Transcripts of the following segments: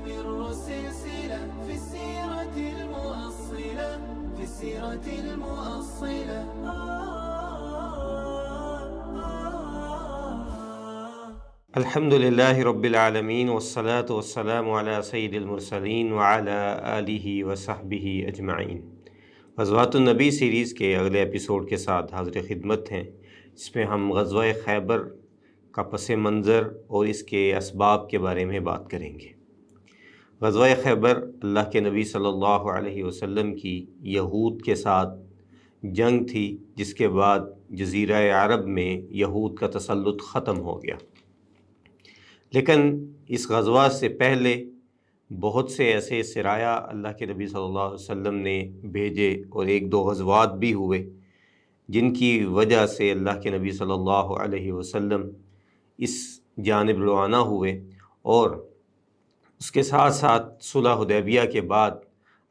تستمر السلسلة في السيرة المؤصلة في السيرة المؤصلة. الحمد للہ رب العالمین والصلاة والسلام علی سید المرسلین وعلی آلہ وصحبہ اجمعین۔ غزوات النبی سیریز کے اگلے ایپیسوڈ کے ساتھ حاضر خدمت ہیں، جس میں ہم غزوہ خیبر کا پس منظر اور اس کے اسباب کے بارے میں بات کریں گے۔ غزوہ خیبر اللہ کے نبی صلی اللہ علیہ وسلم کی یہود کے ساتھ جنگ تھی، جس کے بعد جزیرہ عرب میں یہود کا تسلط ختم ہو گیا۔ لیکن اس غزوہ سے پہلے بہت سے ایسے سرایہ اللہ کے نبی صلی اللہ علیہ وسلم نے بھیجے اور ایک دو غزوات بھی ہوئے، جن کی وجہ سے اللہ کے نبی صلی اللہ علیہ وسلم اس جانب روانہ ہوئے، اور اس کے ساتھ ساتھ صلح حدیبیہ کے بعد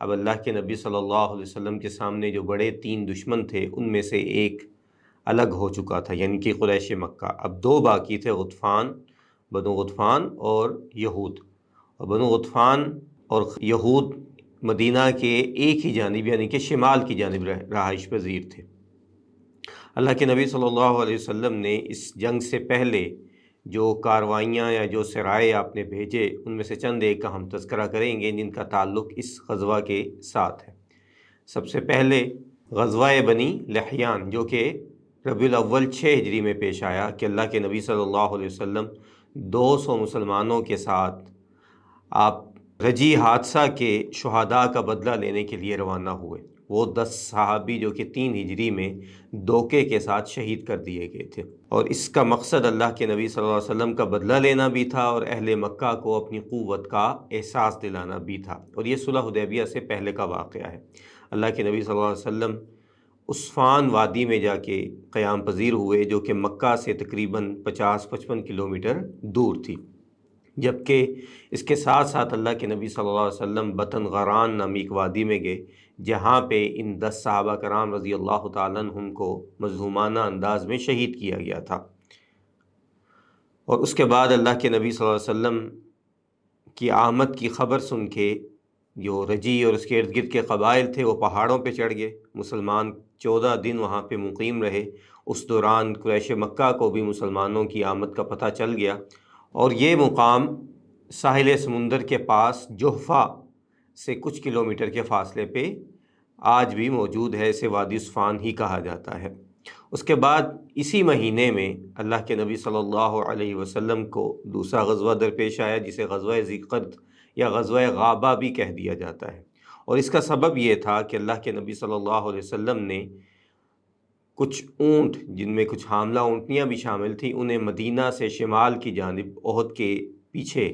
اب اللہ کے نبی صلی اللہ علیہ وسلم کے سامنے جو بڑے تین دشمن تھے، ان میں سے ایک الگ ہو چکا تھا، یعنی کہ قریش مکہ۔ اب دو باقی تھے، بنو غطفان اور یہود۔ اور بنو غطفان اور یہود مدینہ کے ایک ہی جانب یعنی کہ شمال کی جانب رہائش پذیر تھے۔ اللہ کے نبی صلی اللہ علیہ وسلم نے اس جنگ سے پہلے جو کاروائیاں یا جو سرائے آپ نے بھیجے، ان میں سے چند ایک کا ہم تذکرہ کریں گے جن کا تعلق اس غزوہ کے ساتھ ہے۔ سب سے پہلے غزوہ بنی لحیان، جو کہ ربیع الاول 6 ہجری میں پیش آیا، کہ اللہ کے نبی صلی اللہ علیہ وسلم 200 مسلمانوں کے ساتھ آپ رجی حادثہ کے شہداء کا بدلہ لینے کے لیے روانہ ہوئے۔ وہ 10 صحابی جو کہ 3 ہجری میں دھوکے کے ساتھ شہید کر دیے گئے تھے، اور اس کا مقصد اللہ کے نبی صلی اللہ علیہ وسلم کا بدلہ لینا بھی تھا اور اہل مکہ کو اپنی قوت کا احساس دلانا بھی تھا، اور یہ صلح حدیبیہ سے پہلے کا واقعہ ہے۔ اللہ کے نبی صلی اللہ علیہ وسلم عصفان وادی میں جا کے قیام پذیر ہوئے، جو کہ مکہ سے تقریباً 50-55 کلومیٹر دور تھی، جبکہ اس کے ساتھ ساتھ اللہ کے نبی صلی اللہ علیہ وسلم بطن غران نامی ایک وادی میں گئے، جہاں پہ ان 10 صحابہ کرام رضی اللہ تعالیٰ عنہم کو مظلومانہ انداز میں شہید کیا گیا تھا۔ اور اس کے بعد اللہ کے نبی صلی اللہ علیہ وسلم کی آمد کی خبر سن کے جو رجی اور اس کے ارد گرد کے قبائل تھے، وہ پہاڑوں پہ چڑھ گئے۔ مسلمان 14 دن وہاں پہ مقیم رہے۔ اس دوران قریش مکہ کو بھی مسلمانوں کی آمد کا پتہ چل گیا، اور یہ مقام ساحل سمندر کے پاس جحفہ سے کچھ کلومیٹر کے فاصلے پہ آج بھی موجود ہے، اسے وادی عصفان ہی کہا جاتا ہے۔ اس کے بعد اسی مہینے میں اللہ کے نبی صلی اللہ علیہ وسلم کو دوسرا غزوہ درپیش آیا، جسے غزوہ ذیقرد یا غزوہ غابہ بھی کہہ دیا جاتا ہے، اور اس کا سبب یہ تھا کہ اللہ کے نبی صلی اللہ علیہ وسلم نے کچھ اونٹ، جن میں کچھ حاملہ اونٹنیاں بھی شامل تھیں، انہیں مدینہ سے شمال کی جانب احد کے پیچھے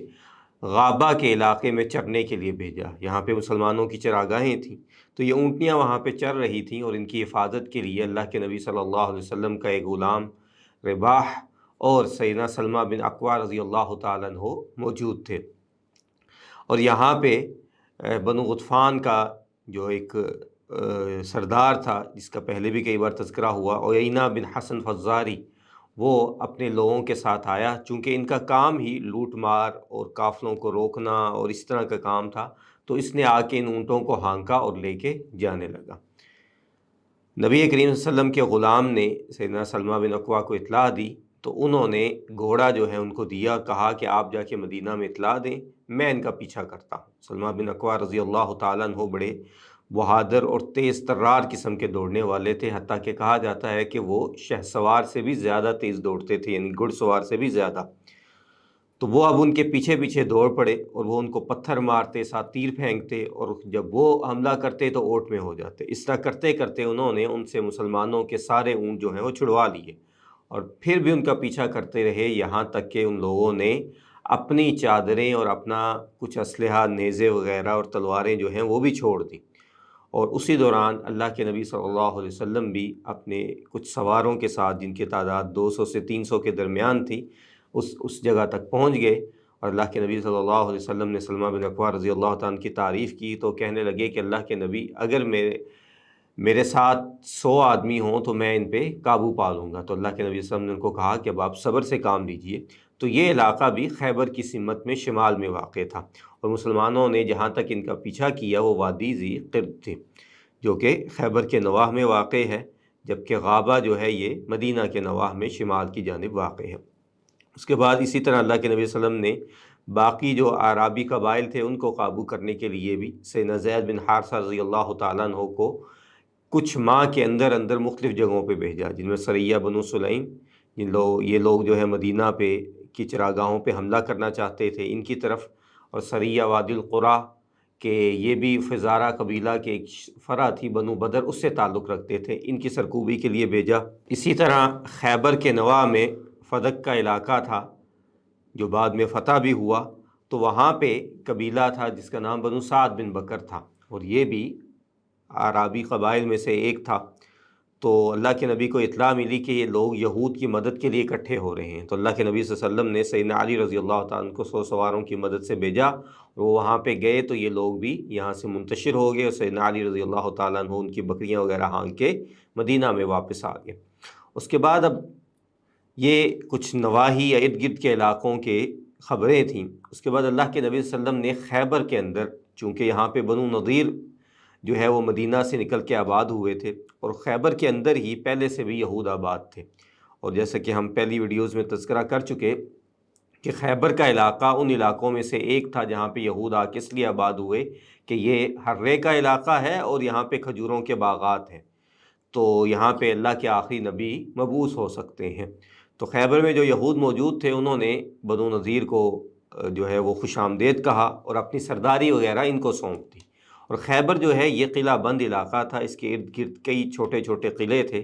غابہ کے علاقے میں چرنے کے لیے بھیجا۔ یہاں پہ مسلمانوں کی چراگاہیں تھیں، تو یہ اونٹنیاں وہاں پہ چر رہی تھیں، اور ان کی حفاظت کے لیے اللہ کے نبی صلی اللہ علیہ وسلم کا ایک غلام رباح اور سیدنا سلمہ بن اکوع رضی اللہ تعالیٰ عنہ موجود تھے۔ اور یہاں پہ بنو غطفان کا جو ایک سردار تھا، جس کا پہلے بھی کئی بار تذکرہ ہوا، عیینہ بن حسن فزاری، وہ اپنے لوگوں کے ساتھ آیا، چونکہ ان کا کام ہی لوٹ مار اور قافلوں کو روکنا اور اس طرح کا کام تھا، تو اس نے آ کے ان اونٹوں کو ہانکا اور لے کے جانے لگا۔ نبی کریم صلی اللہ علیہ وسلم کے غلام نے سیدنا سلمہ بن اکوع کو اطلاع دی، تو انہوں نے گھوڑا جو ہے ان کو دیا، کہا کہ آپ جا کے مدینہ میں اطلاع دیں، میں ان کا پیچھا کرتا ہوں۔ سلمہ بن اکوع رضی اللہ تعالیٰ عنہ بڑے بہادر اور تیز ترار قسم کے دوڑنے والے تھے، حتیٰ کہ کہا جاتا ہے کہ وہ شہ سوار سے بھی زیادہ تیز دوڑتے تھے، یعنی گھڑ سوار سے بھی زیادہ۔ تو وہ اب ان کے پیچھے پیچھے دوڑ پڑے، اور وہ ان کو پتھر مارتے، ساتھ تیر پھینکتے، اور جب وہ حملہ کرتے تو اوٹ میں ہو جاتے۔ اس طرح کرتے کرتے انہوں نے ان سے مسلمانوں کے سارے اونٹ جو ہیں وہ چھڑوا لیے، اور پھر بھی ان کا پیچھا کرتے رہے، یہاں تک کہ ان لوگوں نے اپنی چادریں اور اپنا کچھ اسلحہ، نیزے وغیرہ اور تلواریں جو ہیں وہ بھی چھوڑ دیں۔ اور اسی دوران اللہ کے نبی صلی اللہ علیہ وسلم بھی اپنے کچھ سواروں کے ساتھ، جن کی تعداد 200 سے 300 کے درمیان تھی، اس جگہ تک پہنچ گئے، اور اللہ کے نبی صلی اللہ علیہ وسلم نے سلمہ بن اکوع رضی اللہ تعالیٰ عنہ کی تعریف کی، تو کہنے لگے کہ اللہ کے نبی، اگر میرے ساتھ 100 آدمی ہوں تو میں ان پہ قابو پا لوں گا۔ تو اللہ کے نبی صلی اللہ علیہ وسلم نے ان کو کہا کہ اب آپ صبر سے کام لیجئے۔ تو یہ علاقہ بھی خیبر کی سمت میں شمال میں واقع تھا، اور مسلمانوں نے جہاں تک ان کا پیچھا کیا وہ وادی ذی قرد تھی جو کہ خیبر کے نواح میں واقع ہے، جبکہ غابہ جو ہے یہ مدینہ کے نواح میں شمال کی جانب واقع ہے۔ اس کے بعد اسی طرح اللہ کے نبی صلی اللہ علیہ وسلم نے باقی جو اعرابی قبائل تھے ان کو قابو کرنے کے لیے بھی سیدنا زید بن حارثہ رضی اللہ تعالیٰ عنہ کو کچھ ماہ کے اندر اندر مختلف جگہوں پہ بھیجا، جن میں سریہ بنو سلیم، یہ لوگ جو ہے مدینہ پہ کی چراگاہوں پہ حملہ کرنا چاہتے تھے ان کی طرف، اور سریہ وادی القریٰ کہ یہ بھی فزارہ قبیلہ کے ایک فرع تھی بنو بدر، اس سے تعلق رکھتے تھے، ان کی سرکوبی کے لیے بھیجا۔ اسی طرح خیبر کے نواح میں فدق کا علاقہ تھا جو بعد میں فتح بھی ہوا، تو وہاں پہ قبیلہ تھا جس کا نام بنو سعد بن بکر تھا، اور یہ بھی اعرابی قبائل میں سے ایک تھا۔ تو اللہ کے نبی کو اطلاع ملی کہ یہ لوگ یہود کی مدد کے لیے اکٹھے ہو رہے ہیں، تو اللہ کے نبی صلی اللہ علیہ وسلم نے سیدنا علی رضی اللہ تعالیٰ عنہ کو 100 سواروں کی مدد سے بھیجا، اور وہ وہاں پہ گئے تو یہ لوگ بھی یہاں سے منتشر ہو گئے، اور سیدنا علی رضی اللہ تعالیٰ عنہ ان کی بکریاں وغیرہ ہانک کے مدینہ میں واپس آ گئے۔ اس کے بعد اب یہ کچھ نواحی یا ارد گرد کے علاقوں کے خبریں تھیں۔ اس کے بعد اللہ کے نبی صلی اللہ علیہ وسلم نے خیبر کے اندر، چونکہ یہاں پہ بنو نضیر جو ہے وہ مدینہ سے نکل کے آباد ہوئے تھے، اور خیبر کے اندر ہی پہلے سے بھی یہود آباد تھے، اور جیسا کہ ہم پہلی ویڈیوز میں تذکرہ کر چکے کہ خیبر کا علاقہ ان علاقوں میں سے ایک تھا جہاں پہ یہود آ کے اس لیے آباد ہوئے کہ یہ حرے کا علاقہ ہے اور یہاں پہ کھجوروں کے باغات ہیں، تو یہاں پہ اللہ کے آخری نبی مبعوث ہو سکتے ہیں۔ تو خیبر میں جو یہود موجود تھے انہوں نے بنو نذیر کو جو ہے وہ خوش آمدید کہا اور اپنی سرداری وغیرہ ان کو سونپ دی، اور خیبر جو ہے یہ قلعہ بند علاقہ تھا، اس کے ارد گرد کئی چھوٹے چھوٹے قلعے تھے،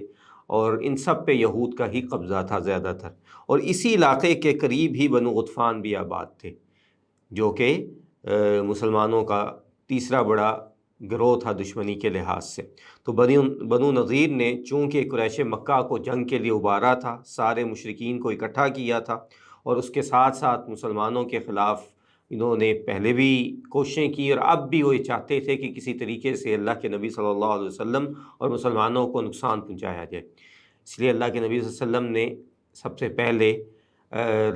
اور ان سب پہ یہود کا ہی قبضہ تھا زیادہ تر، اور اسی علاقے کے قریب ہی بنو غطفان بھی آباد تھے جو کہ مسلمانوں کا تیسرا بڑا گروہ تھا دشمنی کے لحاظ سے۔ تو بنو نذیر نے چونکہ قریش مکہ کو جنگ کے لیے ابھارا تھا، سارے مشرکین کو اکٹھا کیا تھا، اور اس کے ساتھ ساتھ مسلمانوں کے خلاف انہوں نے پہلے بھی کوششیں کی، اور اب بھی وہ چاہتے تھے کہ کسی طریقے سے اللہ کے نبی صلی اللہ علیہ وسلم اور مسلمانوں کو نقصان پہنچایا جائے۔ اس لیے اللہ کے نبی صلی اللہ علیہ وسلم نے سب سے پہلے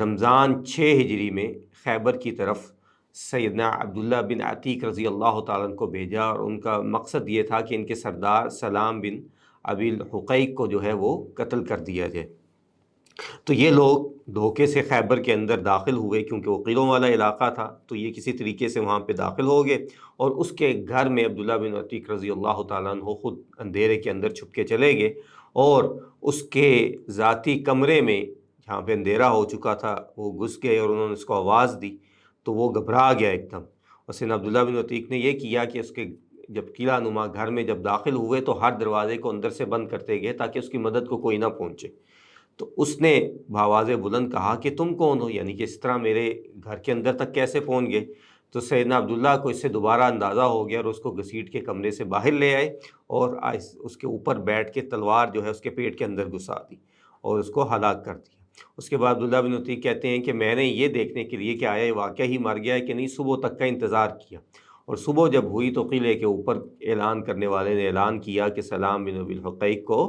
رمضان 6 ہجری میں خیبر کی طرف سیدنا عبداللہ بن عتیق رضی اللہ تعالیٰ عنہ کو بھیجا، اور ان کا مقصد یہ تھا کہ ان کے سردار سلام بن ابی الحقیق کو جو ہے وہ قتل کر دیا جائے۔ تو یہ لوگ دھوکے سے خیبر کے اندر داخل ہوئے، کیونکہ وہ قلعوں والا علاقہ تھا، تو یہ کسی طریقے سے وہاں پہ داخل ہو گئے، اور اس کے گھر میں عبداللہ بن عتیق رضی اللہ تعالیٰ عنہ خود اندھیرے کے اندر چھپ کے چلے گئے، اور اس کے ذاتی کمرے میں جہاں پہ اندھیرا ہو چکا تھا وہ گھس گئے، اور انہوں نے اس کو آواز دی تو وہ گھبرا گیا ایک دم، اور سیدنا عبداللہ بن عتیق نے یہ کیا کہ اس کے جب قلعہ نما گھر میں جب داخل ہوئے تو ہر دروازے کو اندر سے بند کرتے گئے تاکہ اس کی مدد کو کوئی نہ پہنچے۔ تو اس نے بآواز بلند کہا کہ تم کون ہو، یعنی کہ اس طرح میرے گھر کے اندر تک کیسے پہنچ گئے؟ تو سیدنا عبداللہ کو اس سے دوبارہ اندازہ ہو گیا، اور اس کو گھسیٹ کے کمرے سے باہر لے آئے، اور اس کے اوپر بیٹھ کے تلوار جو ہے اس کے پیٹ کے اندر گھسا دی اور اس کو ہلاک کر دیا۔ اس کے بعد عبداللہ بن عتیق کہتے ہیں کہ میں نے یہ دیکھنے کے لیے کہ آیا یہ واقعہ ہی مر گیا ہے کہ نہیں، صبح تک کا انتظار کیا، اور صبح جب ہوئی تو قلعے کے اوپر اعلان کرنے والے نے اعلان کیا کہ سلام بن ابی الحقیق کو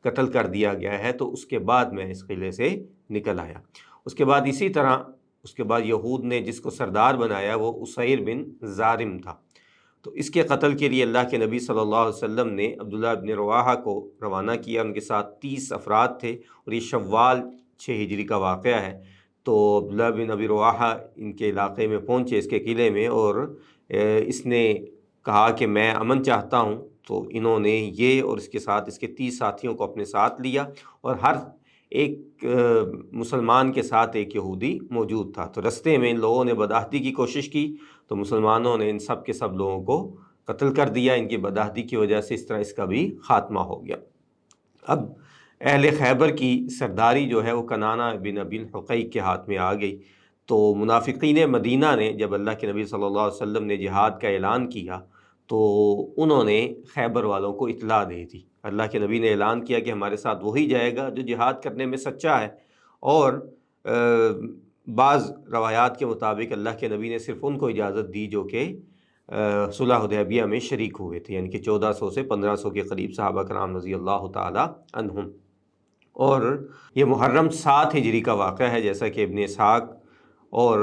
قتل کر دیا گیا ہے، تو اس کے بعد میں اس قلعے سے نکل آیا۔ اس کے بعد اسی طرح اس کے بعد یہود نے جس کو سردار بنایا وہ اسیر بن زارم تھا، تو اس کے قتل کے لیے اللہ کے نبی صلی اللہ علیہ وسلم نے عبداللہ بن رواحہ کو روانہ کیا، ان کے ساتھ 30 افراد تھے، اور یہ شوال 6 ہجری کا واقعہ ہے۔ تو عبداللہ بن ابی رواحہ ان کے علاقے میں پہنچے، اس کے قلعے میں، اور اس نے کہا کہ میں امن چاہتا ہوں، تو انہوں نے یہ اور اس کے ساتھ اس کے 30 ساتھیوں کو اپنے ساتھ لیا، اور ہر ایک مسلمان کے ساتھ ایک یہودی موجود تھا۔ تو رستے میں ان لوگوں نے بدعہدی کی کوشش کی، تو مسلمانوں نے ان سب کے سب لوگوں کو قتل کر دیا، ان کی بدعہدی کی وجہ سے اس طرح اس کا بھی خاتمہ ہو گیا۔ اب اہل خیبر کی سرداری جو ہے وہ کنانہ بن ابی الحقیق کے ہاتھ میں آ گئی۔ تو منافقین مدینہ نے جب اللہ کے نبی صلی اللہ علیہ وسلم نے جہاد کا اعلان کیا تو انہوں نے خیبر والوں کو اطلاع دے دی۔ اللہ کے نبی نے اعلان کیا کہ ہمارے ساتھ وہی جائے گا جو جہاد کرنے میں سچا ہے، اور بعض روایات کے مطابق اللہ کے نبی نے صرف ان کو اجازت دی جو کہ صلح حدیبیہ میں شریک ہوئے تھے، یعنی کہ 1400 سے 1500 کے قریب صحابہ کرام رضی اللہ تعالی عنہم۔ اور یہ محرم 7 ہجری کا واقعہ ہے، جیسا کہ ابن اسحاق اور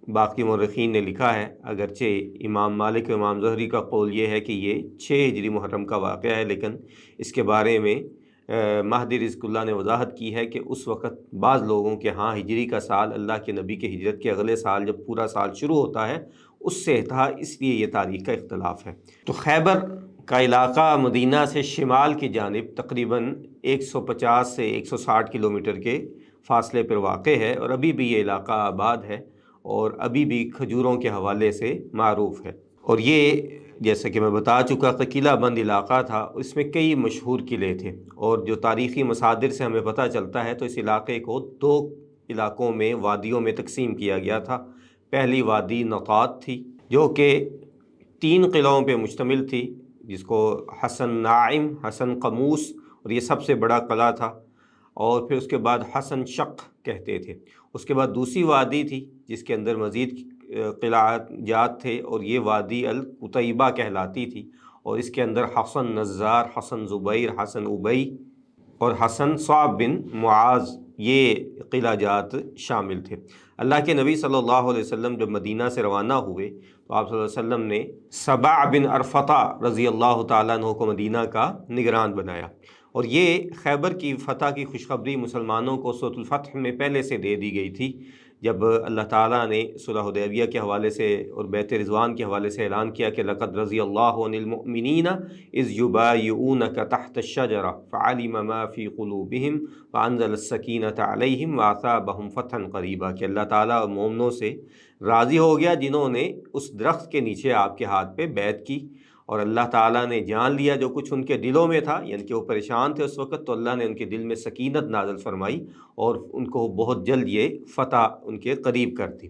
باقی مورخین نے لکھا ہے، اگرچہ امام مالک و امام زہری کا قول یہ ہے کہ یہ 6 ہجری محرم کا واقعہ ہے، لیکن اس کے بارے میں مہدی رزق اللہ نے وضاحت کی ہے کہ اس وقت بعض لوگوں کے ہاں ہجری کا سال اللہ کے نبی کے ہجرت کے اگلے سال جب پورا سال شروع ہوتا ہے اس سے تھا، اس لیے یہ تاریخ کا اختلاف ہے۔ تو خیبر کا علاقہ مدینہ سے شمال کی جانب تقریباً 150 سے 160 کلومیٹر کے فاصلے پر واقع ہے، اور ابھی بھی یہ علاقہ آباد ہے اور ابھی بھی کھجوروں کے حوالے سے معروف ہے۔ اور یہ جیسا کہ میں بتا چکا کہ قلعہ بند علاقہ تھا، اس میں کئی مشہور قلعے تھے، اور جو تاریخی مصادر سے ہمیں پتہ چلتا ہے تو اس علاقے کو 2 علاقوں میں، وادیوں میں تقسیم کیا گیا تھا۔ پہلی وادی نقات تھی جو کہ 3 قلعوں پہ مشتمل تھی، جس کو حسن ناعم، حسن قموس، اور یہ سب سے بڑا قلعہ تھا، اور پھر اس کے بعد حسن شق کہتے تھے۔ اس کے بعد دوسری وادی تھی جس کے اندر مزید قلعات جات تھے، اور یہ وادی القطیبہ کہلاتی تھی، اور اس کے اندر حسن نزار، حسن زبیر، حسن ابی اور حسن صعب بن معاذ یہ قلعہ جات شامل تھے۔ اللہ کے نبی صلی اللہ علیہ وسلم جب مدینہ سے روانہ ہوئے تو آپ صلی اللہ علیہ وسلم نے سبع بن ارفطہ رضی اللہ تعالیٰ عنہ کو مدینہ کا نگران بنایا، اور یہ خیبر کی فتح کی خوشخبری مسلمانوں کو سورۃ الفتح میں پہلے سے دے دی گئی تھی، جب اللہ تعالیٰ نے صلح حدیبیہ کے حوالے سے اور بیعت رضوان کے حوالے سے اعلان کیا کہ لقد رضی اللہ عن المؤمنین اذ یبایعونک تحت الشجرہ فعلم ما فی قلوبہم فانزل السکینۃ علیہم واثابہم فتحا قریبا، کہ اللہ تعالیٰ مومنوں سے راضی ہو گیا جنہوں نے اس درخت کے نیچے آپ کے ہاتھ پہ بیعت کی، اور اللہ تعالیٰ نے جان لیا جو کچھ ان کے دلوں میں تھا، یعنی کہ وہ پریشان تھے اس وقت، تو اللہ نے ان کے دل میں سکینت نازل فرمائی اور ان کو بہت جلد یہ فتح ان کے قریب کر دی۔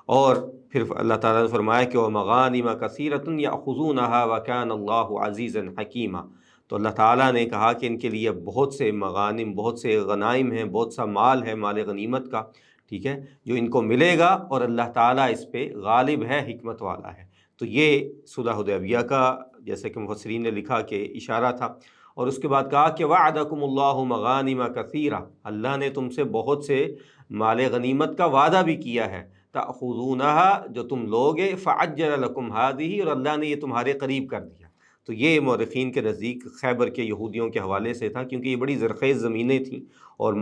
اور پھر اللہ تعالیٰ نے فرمایا کہ وَمَغَانِمَ كَثِيرَةٌ يَأْخُذُونَهَا وَكَانَ اللَّهُ عَزِيزًا حَكِيمًا، تو اللہ تعالیٰ نے کہا کہ ان کے لیے بہت سے مغانم، بہت سے غنائم ہیں، بہت سا مال ہے، مال غنیمت کا، ٹھیک ہے، جو ان کو ملے گا، اور اللہ تعالیٰ اس پہ غالب ہے، حکمت والا ہے۔ تو یہ صلح حدیبیہ کا جیسے کہ مفسرین نے لکھا کہ اشارہ تھا، اور اس کے بعد کہا کہ وعدکم اللہ مغانم کثیرہ، اللہ نے تم سے بہت سے مال غنیمت کا وعدہ بھی کیا ہے، تأخذونہا جو تم لوگے، فعجل لکم ہذہ، اور اللہ نے یہ تمہارے قریب کر دیا۔ تو یہ مورخین کے نزدیک خیبر کے یہودیوں کے حوالے سے تھا، کیونکہ یہ بڑی زرخیز زمینیں تھیں، اور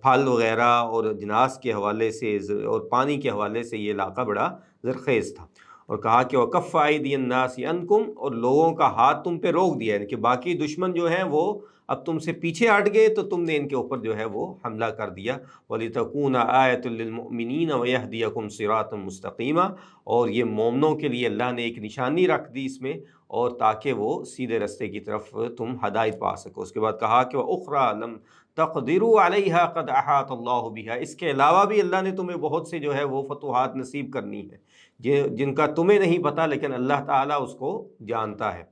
پھل وغیرہ اور جناس کے حوالے سے اور پانی کے حوالے سے یہ علاقہ بڑا زرخیز تھا۔ اور کہا کہ وَكَفَّ أَيْدِيَ النَّاسِ عَنْكُمْ، اور لوگوں کا ہاتھ تم پہ روک دیا، یعنی کہ باقی دشمن جو ہیں وہ اب تم سے پیچھے ہٹ گئے تو تم نے ان کے اوپر جو ہے وہ حملہ کر دیا۔ وَلِتَكُونَ آیَةً لِّلْمُؤْمِنِينَ وَيَهْدِيَكُمْ صِرَاطًا مُسْتَقِيمًا، اور یہ مومنوں کے لیے اللہ نے ایک نشانی رکھ دی اس میں، اور تاکہ وہ سیدھے رستے کی طرف تم ہدایت پا سکو۔ اس کے بعد کہا کہ وَأُخْرَىٰ لَمْ تَقْدِرُوا عَلَيْهَا قَدْ أَحَاطَ اللَّهُ بِهَا، اس کے علاوہ بھی اللہ نے تمہیں بہت سے جو ہے وہ فتوحات نصیب کرنی ہے جن کا تمہیں نہیں پتہ، لیکن اللہ تعالیٰ اس کو جانتا ہے،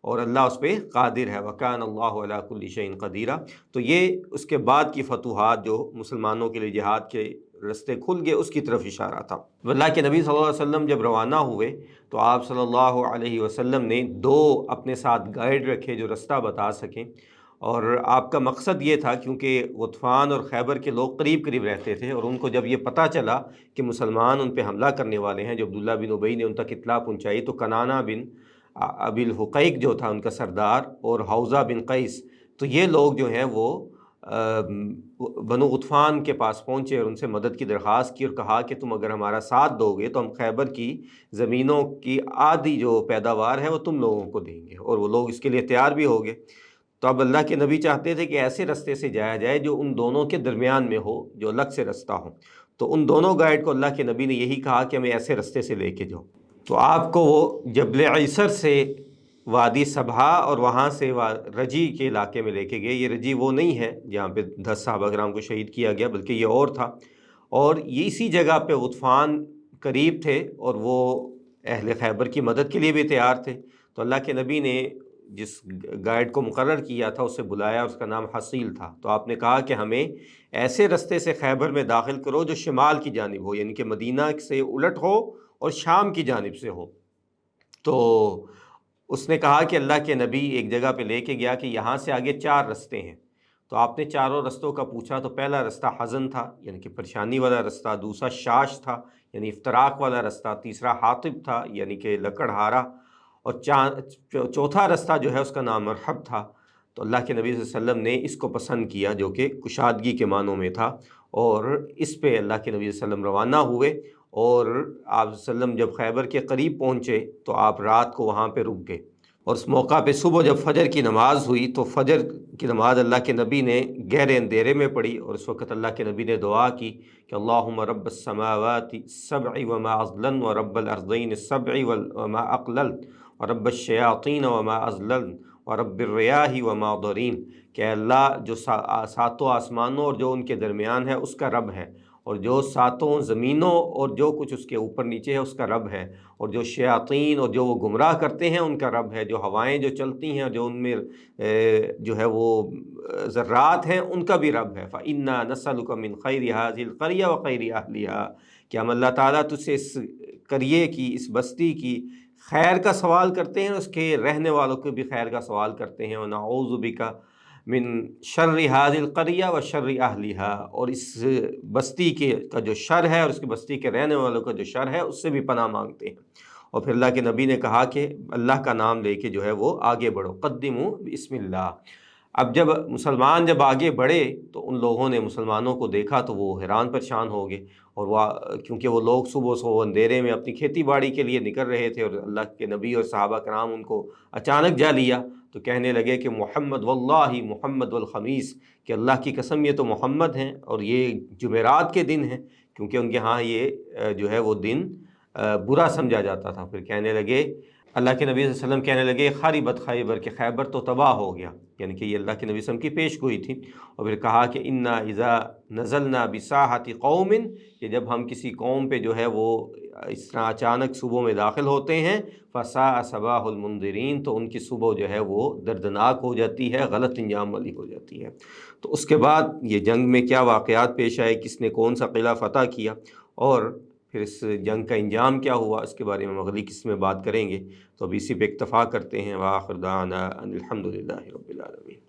اور اللہ اس پہ قادر ہے۔ وَكَانَ اللَّهُ عَلَىٰ كُلِّ شَيْءٍ قَدِيرًا، تو یہ اس کے بعد کی فتوحات جو مسلمانوں کے لیے جہاد کے رستے کھل گئے اس کی طرف اشارہ تھا۔ اللہ کے نبی صلی اللہ علیہ وسلم جب روانہ ہوئے تو آپ صلی اللہ علیہ وسلم نے 2 اپنے ساتھ گائیڈ رکھے جو رستہ بتا سکیں، اور آپ کا مقصد یہ تھا کیونکہ غطفان اور خیبر کے لوگ قریب قریب رہتے تھے، اور ان کو جب یہ پتہ چلا کہ مسلمان ان پہ حملہ کرنے والے ہیں، جو عبداللہ بن ابی نے ان تک اطلاع پہنچائی، تو کنانہ بن ابی الحقیق جو تھا ان کا سردار، اور حوزہ بن قیس، تو یہ لوگ جو ہیں وہ بنو غطفان کے پاس پہنچے اور ان سے مدد کی درخواست کی، اور کہا کہ تم اگر ہمارا ساتھ دو گے تو ہم خیبر کی زمینوں کی آدھی جو پیداوار ہے وہ تم لوگوں کو دیں گے، اور وہ لوگ اس کے لیے تیار بھی ہو گئے۔ تو اب اللہ کے نبی چاہتے تھے کہ ایسے رستے سے جایا جائے جو ان دونوں کے درمیان میں ہو، جو الگ سے رستہ ہو۔ تو ان دونوں گائیڈ کو اللہ کے نبی نے یہی کہا کہ ہمیں ایسے رستے سے لے کے جاؤ۔ تو آپ کو وہ جبل عیسر سے وادی سبھا اور وہاں سے رجی کے علاقے میں لے کے گئے۔ یہ رجی وہ نہیں ہے جہاں پہ 10 صحابہ کرام کو شہید کیا گیا، بلکہ یہ اور تھا، اور یہ اسی جگہ پہ غطفان قریب تھے اور وہ اہل خیبر کی مدد کے لیے بھی تیار تھے۔ تو اللہ کے نبی نے جس گائیڈ کو مقرر کیا تھا اسے بلایا، اس کا نام حصیل تھا۔ تو آپ نے کہا کہ ہمیں ایسے رستے سے خیبر میں داخل کرو جو شمال کی جانب ہو، یعنی کہ مدینہ سے الٹ ہو اور شام کی جانب سے ہو۔ تو اس نے کہا کہ اللہ کے نبی ایک جگہ پہ لے کے گیا کہ یہاں سے آگے 4 رستے ہیں، تو آپ نے چاروں رستوں کا پوچھا تو پہلا رستہ حزن تھا یعنی کہ پریشانی والا رستہ، دوسرا شاش تھا یعنی افتراق والا رستہ، تیسرا حاطب تھا یعنی کہ لکڑہارا، اور چوتھا رستہ جو ہے اس کا نام مرحب تھا۔ تو اللہ کے نبی صلی اللہ علیہ وسلم نے اس کو پسند کیا جو کہ کشادگی کے معنوں میں تھا، اور اس پہ اللہ کے نبی صلی اللہ علیہ وسلم روانہ ہوئے، اور آپ صلی اللہ علیہ وسلم جب خیبر کے قریب پہنچے تو آپ رات کو وہاں پہ رک گئے، اور اس موقع پہ صبح جب فجر کی نماز ہوئی تو فجر کی نماز اللہ کے نبی نے گہرے اندھیرے میں پڑھی، اور اس وقت اللہ کے نبی نے دعا کی کہ اللہم رب السماوات السبع وما اضللن ورب الارضین السبع وما اقللن ورب الشیاطین وما اضللن ورب الریاح وما ضرین، کہ اللہ جو ساتوں آسمانوں اور جو ان کے درمیان ہے اس کا رب ہے، اور جو ساتوں زمینوں اور جو کچھ اس کے اوپر نیچے ہے اس کا رب ہے، اور جو شیاطین اور جو وہ گمراہ کرتے ہیں ان کا رب ہے، جو ہوائیں جو چلتی ہیں جو ان میں جو ہے وہ ذرات ہیں ان کا بھی رب ہے۔ فَإِنَّا نَسْأَلُكَ مِنْ خَيْرِ هَذِهِ الْقَرْيَةِ وَخَيْرِ أَهْلِهَا، کہ ہم اللہ تعالیٰ تجھ سے اس قریے کی، اس بستی کی خیر کا سوال کرتے ہیں، اس کے رہنے والوں کے بھی خیر کا سوال کرتے ہیں، وَنَعُوذُ بِكَ من شر هذه القریہ و شر اہلها، اور اس بستی کا جو شر ہے اور اس کی بستی کے رہنے والوں کا جو شر ہے اس سے بھی پناہ مانگتے ہیں۔ اور پھر اللہ کے نبی نے کہا کہ اللہ کا نام لے کے جو ہے وہ آگے بڑھو، قدموا بسم اللہ۔ اب جب مسلمان جب آگے بڑھے تو ان لوگوں نے مسلمانوں کو دیکھا تو وہ حیران پریشان ہو گئے، اور وہ کیونکہ وہ لوگ صبح صبح اندھیرے میں اپنی کھیتی باڑی کے لیے نکل رہے تھے، اور اللہ کے نبی اور صحابہ کرام ان کو اچانک جا لیا، تو کہنے لگے کہ محمد واللہ محمد والخمیس، کہ اللہ کی قسم یہ تو محمد ہیں اور یہ جمعرات کے دن ہیں، کیونکہ ان کے ہاں یہ جو ہے وہ دن برا سمجھا جاتا تھا۔ پھر کہنے لگے، اللہ کے نبی صلی اللہ علیہ وسلم کہنے لگے خربت خیبر، کہ خیبر تو تباہ ہو گیا، یعنی کہ یہ اللہ کے نبی صلی اللہ علیہ وسلم کی پیش گوئی تھی۔ اور پھر کہا کہ انا اذا نزلنا بساحت قوم، کہ جب ہم کسی قوم پہ جو ہے وہ اس طرح اچانک صبح میں داخل ہوتے ہیں، فساء صباح المنذرین، تو ان کی صبح جو ہے وہ دردناک ہو جاتی ہے، غلط انجام والی ہو جاتی ہے۔ تو اس کے بعد یہ جنگ میں کیا واقعات پیش آئے، کس نے کون سا قلعہ فتح کیا، اور پھر اس جنگ کا انجام کیا ہوا، اس کے بارے میں اگلی قسط میں بات کریں گے۔ تو اب اسی پہ اکتفا کرتے ہیں، وآخر دعوانا ان الحمد للہ رب العالمین۔